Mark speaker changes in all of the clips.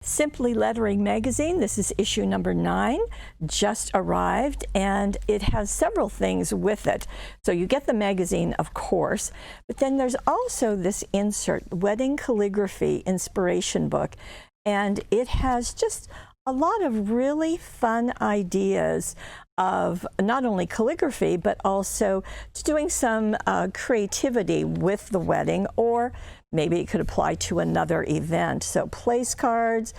Speaker 1: Simply Lettering magazine. This is issue number 9, just arrived, and it has several things with it. So you get the magazine, of course, but then there's also this insert, Wedding Calligraphy Inspiration Book, and it has just a lot of really fun ideas of not only calligraphy, but also doing some creativity with the wedding, or maybe it could apply to another event. So place cards,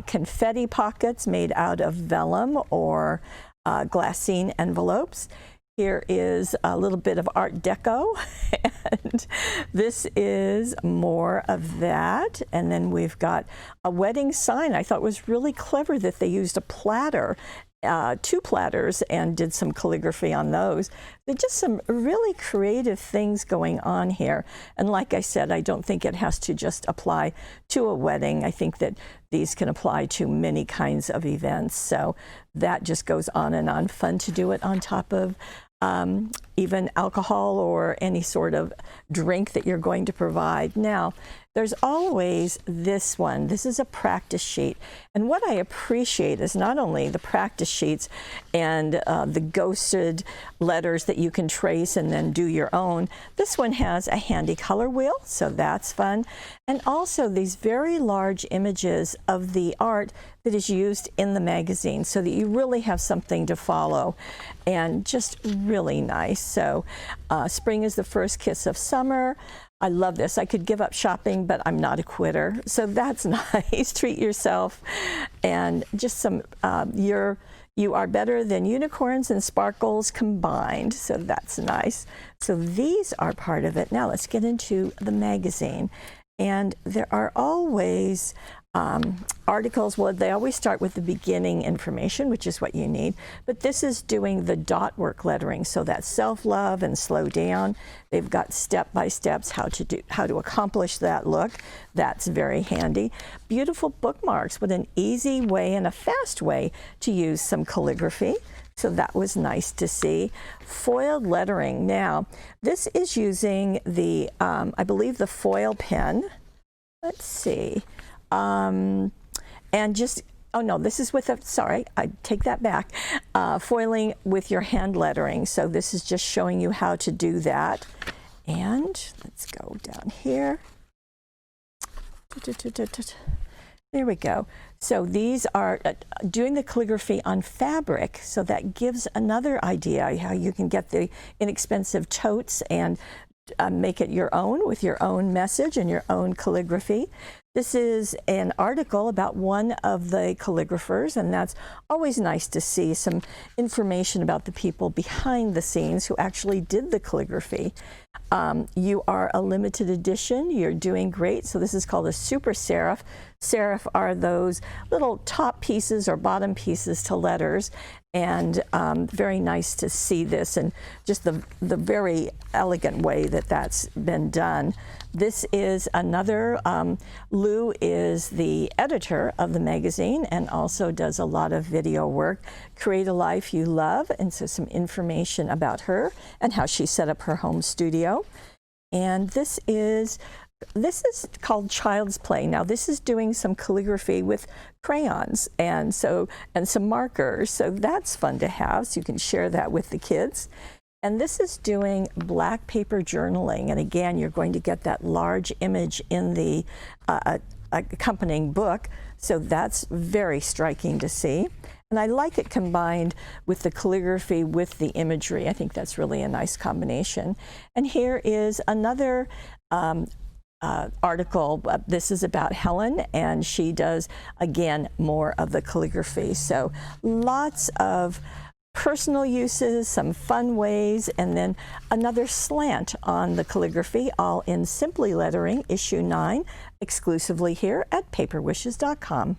Speaker 1: confetti pockets made out of vellum or glassine envelopes. Here is a little bit of Art Deco, and this is more of that. And then we've got a wedding sign. I thought it was really clever that they used a platter, 2 platters, and did some calligraphy on those. There's just some really creative things going on here. And like I said, I don't think it has to just apply to a wedding. I think that these can apply to many kinds of events. So that just goes on and on. Fun to do it on top of even alcohol or any sort of drink that you're going to provide. Now, there's always this one. This is a practice sheet. And what I appreciate is not only the practice sheets and the ghosted letters that you can trace and then do your own. This one has a handy color wheel, so that's fun. And also these very large images of the art that is used in the magazine, so that you really have something to follow, and just really nice. So spring is the first kiss of summer. I love this. I could give up shopping, but I'm not a quitter, so that's nice. Treat yourself, and just some you are better than unicorns and sparkles combined, so that's nice. So these are part of it. Now let's get into the magazine. And there are always articles. Well, they always start with the beginning information, which is what you need. But this is doing the dot work lettering, so that's self-love and slow down. They've got step-by-steps how to accomplish that look. That's very handy. Beautiful bookmarks. What an easy way and a fast way to use some calligraphy. So that was nice to see. Foiled lettering. Now, this is using the, I believe, the foil pen. Let's see. And just, oh no, this is with a, sorry, I take that back. Foiling with your hand lettering. So this is just showing you how to do that. And let's go down here. There we go. So these are doing the calligraphy on fabric, so that gives another idea how you can get the inexpensive totes and make it your own with your own message and your own calligraphy. This is an article about one of the calligraphers, and that's always nice to see some information about the people behind the scenes who actually did the calligraphy. You are a limited edition. You're doing great. So this is called a super serif. Serif are those little top pieces or bottom pieces to letters, and very nice to see this, and just the very elegant way that that's been done. This is another, Lou is the editor of the magazine and also does a lot of video work. Create a Life You Love, and so some information about her and how she set up her home studio. And this is called Child's Play. Now this is doing some calligraphy with crayons and some markers, so that's fun to have, so you can share that with the kids. And this is doing black paper journaling, and again, you're going to get that large image in the accompanying book, so that's very striking to see. And I like it combined with the calligraphy with the imagery. I think that's really a nice combination. And here is another article. This is about Helen, and she does, again, more of the calligraphy. So lots of personal uses, some fun ways, and then another slant on the calligraphy, all in Simply Lettering, issue 9, exclusively here at paperwishes.com.